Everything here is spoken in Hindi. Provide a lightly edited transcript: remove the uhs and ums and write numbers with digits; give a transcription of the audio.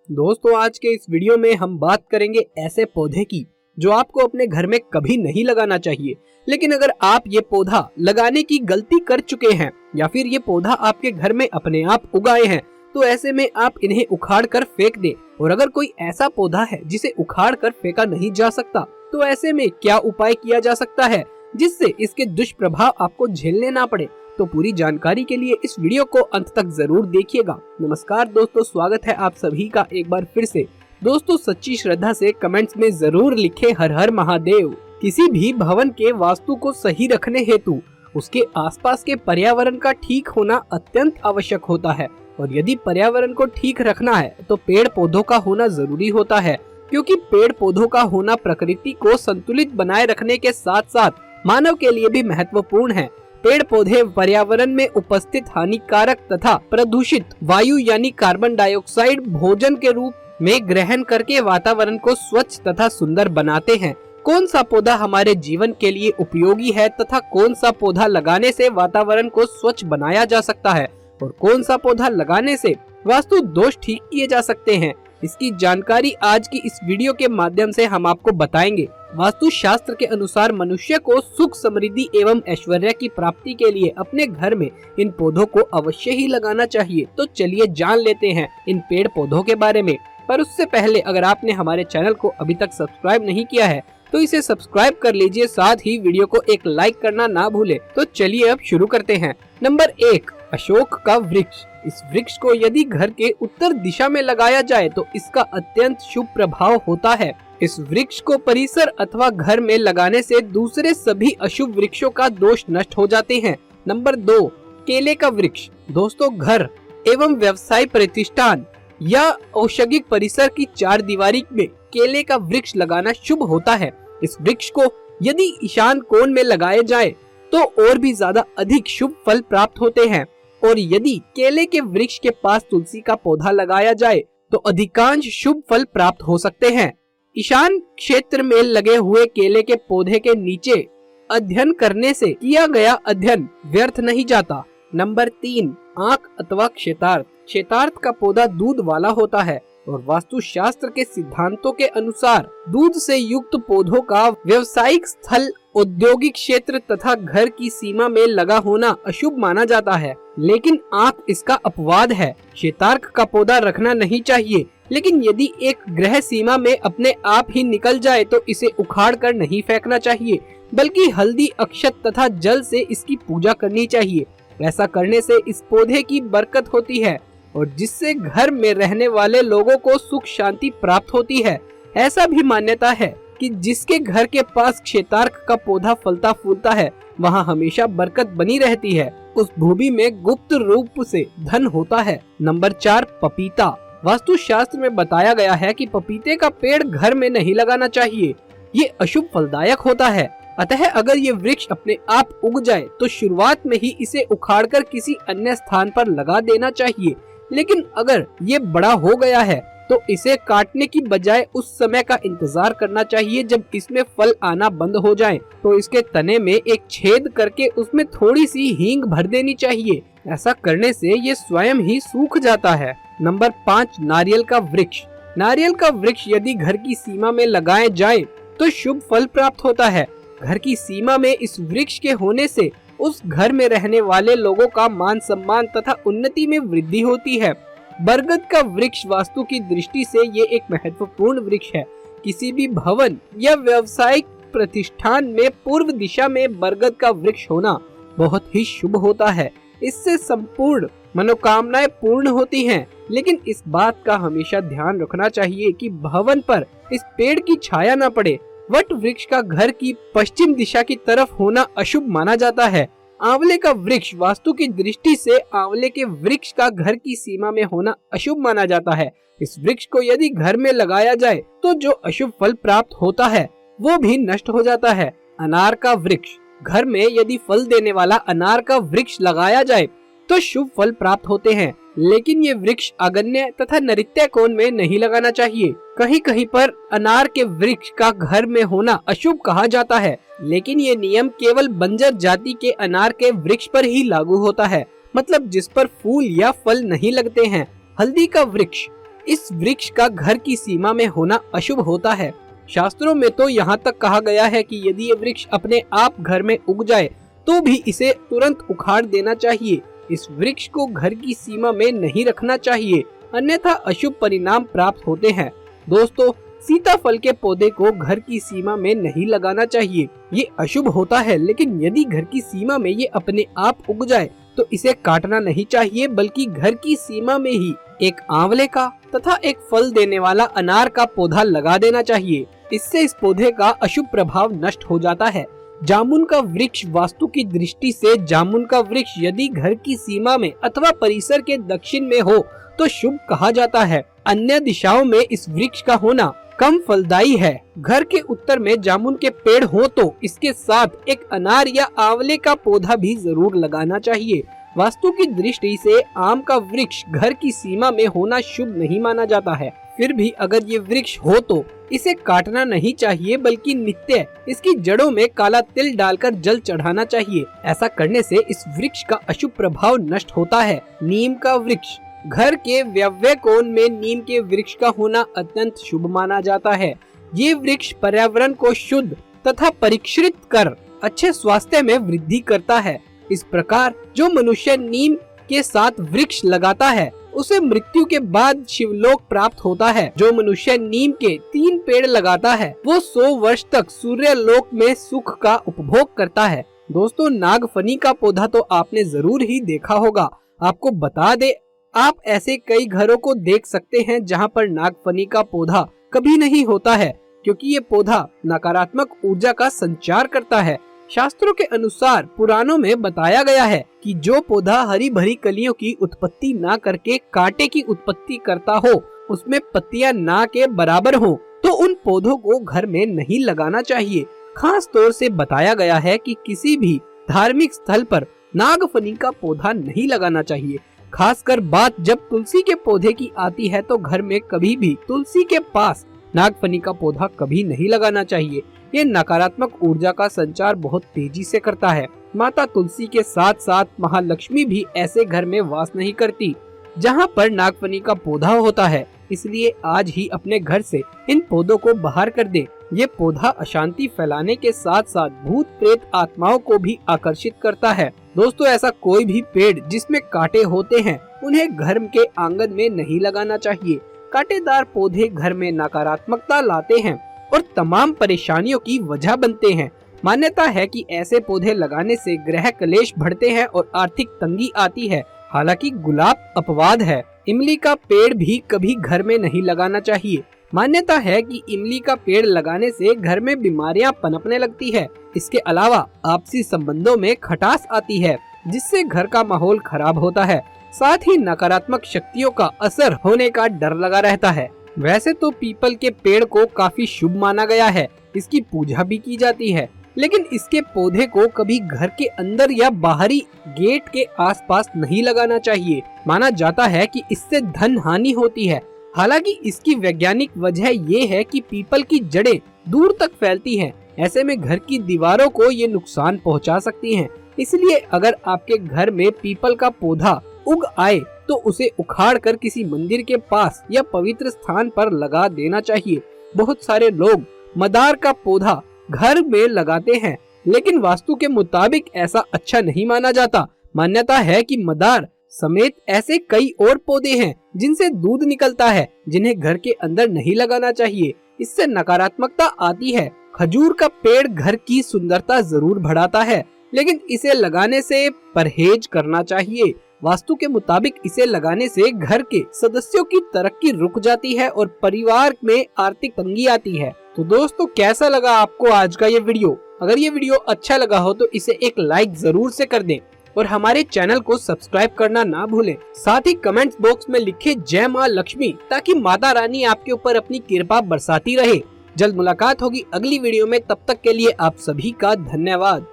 दोस्तों, आज के इस वीडियो में हम बात करेंगे ऐसे पौधे की जो आपको अपने घर में कभी नहीं लगाना चाहिए। लेकिन अगर आप ये पौधा लगाने की गलती कर चुके हैं या फिर ये पौधा आपके घर में अपने आप उगाए हैं, तो ऐसे में आप इन्हें उखाड़ कर फेंक दें। और अगर कोई ऐसा पौधा है जिसे उखाड़ कर फेंका नहीं जा सकता, तो ऐसे में क्या उपाय किया जा सकता है जिससे इसके दुष्प्रभाव आपको झेलने ना पड़े। तो पूरी जानकारी के लिए इस वीडियो को अंत तक जरूर देखिएगा। नमस्कार दोस्तों, स्वागत है आप सभी का एक बार फिर से। दोस्तों, सच्ची श्रद्धा से कमेंट्स में जरूर लिखें हर हर महादेव। किसी भी भवन के वास्तु को सही रखने हेतु उसके आसपास के पर्यावरण का ठीक होना अत्यंत आवश्यक होता है। और यदि पर्यावरण को ठीक रखना है तो पेड़ पौधों का होना जरूरी होता है, क्योंकि पेड़ पौधों का होना प्रकृति को संतुलित बनाए रखने के साथ साथ मानव के लिए भी महत्वपूर्ण है। पेड़ पौधे पर्यावरण में उपस्थित हानिकारक तथा प्रदूषित वायु यानी कार्बन डाइऑक्साइड भोजन के रूप में ग्रहण करके वातावरण को स्वच्छ तथा सुंदर बनाते हैं। कौन सा पौधा हमारे जीवन के लिए उपयोगी है तथा कौन सा पौधा लगाने से वातावरण को स्वच्छ बनाया जा सकता है और कौन सा पौधा लगाने से वास्तु दोष ठीक किए जा सकते हैं, इसकी जानकारी आज की इस वीडियो के माध्यम से हम आपको बताएंगे। वास्तु शास्त्र के अनुसार मनुष्य को सुख समृद्धि एवं ऐश्वर्य की प्राप्ति के लिए अपने घर में इन पौधों को अवश्य ही लगाना चाहिए। तो चलिए जान लेते हैं इन पेड़ पौधों के बारे में। पर उससे पहले अगर आपने हमारे चैनल को अभी तक सब्सक्राइब नहीं किया है तो इसे सब्सक्राइब कर लीजिए, साथ ही वीडियो को एक लाइक करना ना भूले। तो चलिए अब शुरू करते हैं। नंबर 1, अशोक का वृक्ष। इस वृक्ष को यदि घर के उत्तर दिशा में लगाया जाए तो इसका अत्यंत शुभ प्रभाव होता है। इस वृक्ष को परिसर अथवा घर में लगाने से दूसरे सभी अशुभ वृक्षों का दोष नष्ट हो जाते हैं। नंबर 2, केले का वृक्ष। दोस्तों, घर एवं व्यवसाय प्रतिष्ठान या औद्योगिक परिसर की चार दीवारी में केले का वृक्ष लगाना शुभ होता है। इस वृक्ष को यदि ईशान कोण में लगाए जाए तो और भी ज्यादा अधिक शुभ फल प्राप्त होते हैं। और यदि केले के वृक्ष के पास तुलसी का पौधा लगाया जाए तो अधिकांश शुभ फल प्राप्त हो सकते हैं। ईशान क्षेत्र में लगे हुए केले के पौधे के नीचे अध्ययन करने से किया गया अध्ययन व्यर्थ नहीं जाता। नंबर 3, आंख अथवा क्षेत्रार्थ। क्षेत्रार्थ का पौधा दूध वाला होता है और वास्तु शास्त्र के सिद्धांतों के अनुसार दूध से युक्त पौधों का व्यवसायिक स्थल, औद्योगिक क्षेत्र तथा घर की सीमा में लगा होना अशुभ माना जाता है। लेकिन आंख इसका अपवाद है। क्षेत्रार्थ का पौधा रखना नहीं चाहिए, लेकिन यदि एक ग्रह सीमा में अपने आप ही निकल जाए तो इसे उखाड़ कर नहीं फेंकना चाहिए, बल्कि हल्दी, अक्षत तथा जल से इसकी पूजा करनी चाहिए। ऐसा करने से इस पौधे की बरकत होती है और जिससे घर में रहने वाले लोगों को सुख शांति प्राप्त होती है। ऐसा भी मान्यता है कि जिसके घर के पास क्षेत्रार्थ का पौधा फलता फूलता है, वहाँ हमेशा बरकत बनी रहती है। उस भूमि में गुप्त रूप से धन होता है। नंबर 4, पपीता। वास्तु शास्त्र में बताया गया है कि पपीते का पेड़ घर में नहीं लगाना चाहिए, ये अशुभ फलदायक होता है। अतः अगर ये वृक्ष अपने आप उग जाए तो शुरुआत में ही इसे उखाड़कर किसी अन्य स्थान पर लगा देना चाहिए। लेकिन अगर ये बड़ा हो गया है तो इसे काटने की बजाय उस समय का इंतजार करना चाहिए जब इसमें फल आना बंद हो जाए। तो इसके तने में एक छेद करके उसमें थोड़ी सी हींग भर देनी चाहिए। ऐसा करने से ये स्वयं ही सूख जाता है। नंबर 5, नारियल का वृक्ष। नारियल का वृक्ष यदि घर की सीमा में लगाए जाए तो शुभ फल प्राप्त होता है। घर की सीमा में इस वृक्ष के होने से उस घर में रहने वाले लोगों का मान सम्मान तथा उन्नति में वृद्धि होती है। बरगद का वृक्ष वास्तु की दृष्टि से ये एक महत्वपूर्ण वृक्ष है। किसी भी भवन या व्यावसायिक प्रतिष्ठान में पूर्व दिशा में बरगद का वृक्ष होना बहुत ही शुभ होता है। इससे संपूर्ण मनोकामनाएं पूर्ण होती हैं। लेकिन इस बात का हमेशा ध्यान रखना चाहिए कि भवन पर इस पेड़ की छाया न पड़े। वट वृक्ष का घर की पश्चिम दिशा की तरफ होना अशुभ माना जाता है। आंवले का वृक्ष वास्तु की दृष्टि से आंवले के वृक्ष का घर की सीमा में होना अशुभ माना जाता है। इस वृक्ष को यदि घर में लगाया जाए तो जो अशुभ फल प्राप्त होता है वो भी नष्ट हो जाता है। अनार का वृक्ष। घर में यदि फल देने वाला अनार का वृक्ष लगाया जाए तो शुभ फल प्राप्त होते हैं, लेकिन ये वृक्ष आग्नेय तथा नैऋत्य कोण में नहीं लगाना चाहिए। कहीं कहीं पर अनार के वृक्ष का घर में होना अशुभ कहा जाता है, लेकिन ये नियम केवल बंजर जाति के अनार के वृक्ष पर ही लागू होता है, मतलब जिस पर फूल या फल नहीं लगते हैं। हल्दी का वृक्ष। इस वृक्ष का घर की सीमा में होना अशुभ होता है। शास्त्रों में तो यहाँ तक कहा गया है कि यदि ये वृक्ष अपने आप घर में उग जाए तो भी इसे तुरंत उखाड़ देना चाहिए। इस वृक्ष को घर की सीमा में नहीं रखना चाहिए, अन्यथा अशुभ परिणाम प्राप्त होते हैं। दोस्तों, सीताफल के पौधे को घर की सीमा में नहीं लगाना चाहिए, ये अशुभ होता है। लेकिन यदि घर की सीमा में ये अपने आप उग जाए तो इसे काटना नहीं चाहिए, बल्कि घर की सीमा में ही एक आंवले का तथा एक फल देने वाला अनार का पौधा लगा देना चाहिए। इससे इस पौधे का अशुभ प्रभाव नष्ट हो जाता है। जामुन का वृक्ष वास्तु की दृष्टि से जामुन का वृक्ष यदि घर की सीमा में अथवा परिसर के दक्षिण में हो तो शुभ कहा जाता है। अन्य दिशाओं में इस वृक्ष का होना कम फलदायी है। घर के उत्तर में जामुन के पेड़ हो तो इसके साथ एक अनार या आंवले का पौधा भी जरूर लगाना चाहिए। वास्तु की दृष्टि से आम का वृक्ष घर की सीमा में होना शुभ नहीं माना जाता है। फिर भी अगर ये वृक्ष हो तो इसे काटना नहीं चाहिए, बल्कि नित्य इसकी जड़ों में काला तिल डालकर जल चढ़ाना चाहिए। ऐसा करने से इस वृक्ष का अशुभ प्रभाव नष्ट होता है। नीम का वृक्ष घर के वायव्य कोण में नीम के वृक्ष का होना अत्यंत शुभ माना जाता है। ये वृक्ष पर्यावरण को शुद्ध तथा परिष्कृत कर अच्छे स्वास्थ्य में वृद्धि करता है। इस प्रकार जो मनुष्य नीम के साथ वृक्ष लगाता है उसे मृत्यु के बाद शिवलोक प्राप्त होता है। जो मनुष्य नीम के 3 पेड़ लगाता है वो 100 वर्ष तक सूर्य लोक में सुख का उपभोग करता है। दोस्तों, नागफनी का पौधा तो आपने जरूर ही देखा होगा। आपको बता दे, आप ऐसे कई घरों को देख सकते हैं जहां पर नागफनी का पौधा कभी नहीं होता है, क्योंकि ये पौधा नकारात्मक ऊर्जा का संचार करता है। शास्त्रों के अनुसार पुराणों में बताया गया है कि जो पौधा हरी भरी कलियों की उत्पत्ति ना करके कांटे की उत्पत्ति करता हो, उसमें पत्तियां ना के बराबर हो, तो उन पौधों को घर में नहीं लगाना चाहिए। खास तौर से बताया गया है कि किसी भी धार्मिक स्थल पर नागफनी का पौधा नहीं लगाना चाहिए। खासकर बात जब तुलसी के पौधे की आती है तो घर में कभी भी तुलसी के पास नागफनी का पौधा कभी नहीं लगाना चाहिए। ये नकारात्मक ऊर्जा का संचार बहुत तेजी से करता है। माता तुलसी के साथ साथ महालक्ष्मी भी ऐसे घर में वास नहीं करती जहाँ पर नागफनी का पौधा होता है। इसलिए आज ही अपने घर से इन पौधों को बाहर कर दें। ये पौधा अशांति फैलाने के साथ साथ भूत प्रेत आत्माओं को भी आकर्षित करता है। दोस्तों, ऐसा कोई भी पेड़ जिसमें कांटे होते हैं उन्हें घर के आंगन में नहीं लगाना चाहिए। कांटेदार पौधे घर में नकारात्मकता लाते हैं और तमाम परेशानियों की वजह बनते हैं। मान्यता है कि ऐसे पौधे लगाने से ग्रह कलेश बढ़ते हैं और आर्थिक तंगी आती है। हालांकि गुलाब अपवाद है। इमली का पेड़ भी कभी घर में नहीं लगाना चाहिए। मान्यता है कि इमली का पेड़ लगाने से घर में बीमारियां पनपने लगती है। इसके अलावा आपसी संबंधों में खटास आती है, जिससे घर का माहौल खराब होता है। साथ ही नकारात्मक शक्तियों का असर होने का डर लगा रहता है। वैसे तो पीपल के पेड़ को काफी शुभ माना गया है, इसकी पूजा भी की जाती है, लेकिन इसके पौधे को कभी घर के अंदर या बाहरी गेट के आसपास नहीं लगाना चाहिए। माना जाता है कि इससे धन हानि होती है। हालांकि इसकी वैज्ञानिक वजह ये है कि पीपल की जड़ें दूर तक फैलती हैं। ऐसे में घर की दीवारों को ये नुकसान पहुंचा सकती हैं। इसलिए अगर आपके घर में पीपल का पौधा उग आए तो उसे उखाड़ कर किसी मंदिर के पास या पवित्र स्थान पर लगा देना चाहिए। बहुत सारे लोग मदार का पौधा घर में लगाते हैं, लेकिन वास्तु के मुताबिक ऐसा अच्छा नहीं माना जाता। मान्यता है कि मदार समेत ऐसे कई और पौधे हैं जिनसे दूध निकलता है, जिन्हें घर के अंदर नहीं लगाना चाहिए। इससे नकारात्मकता आती है। खजूर का पेड़ घर की सुंदरता जरूर बढ़ाता है, लेकिन इसे लगाने से परहेज करना चाहिए। वास्तु के मुताबिक इसे लगाने से घर के सदस्यों की तरक्की रुक जाती है और परिवार में आर्थिक तंगी आती है। तो दोस्तों, कैसा लगा आपको आज का ये वीडियो? अगर ये वीडियो अच्छा लगा हो तो इसे एक लाइक जरूर से कर दें और हमारे चैनल को सब्सक्राइब करना ना भूलें। साथ ही कमेंट्स बॉक्स में लिखे जय माँ लक्ष्मी, ताकि माता रानी आपके ऊपर अपनी कृपा बरसाती रहे। जल्द मुलाकात होगी अगली वीडियो में। तब तक के लिए आप सभी का धन्यवाद।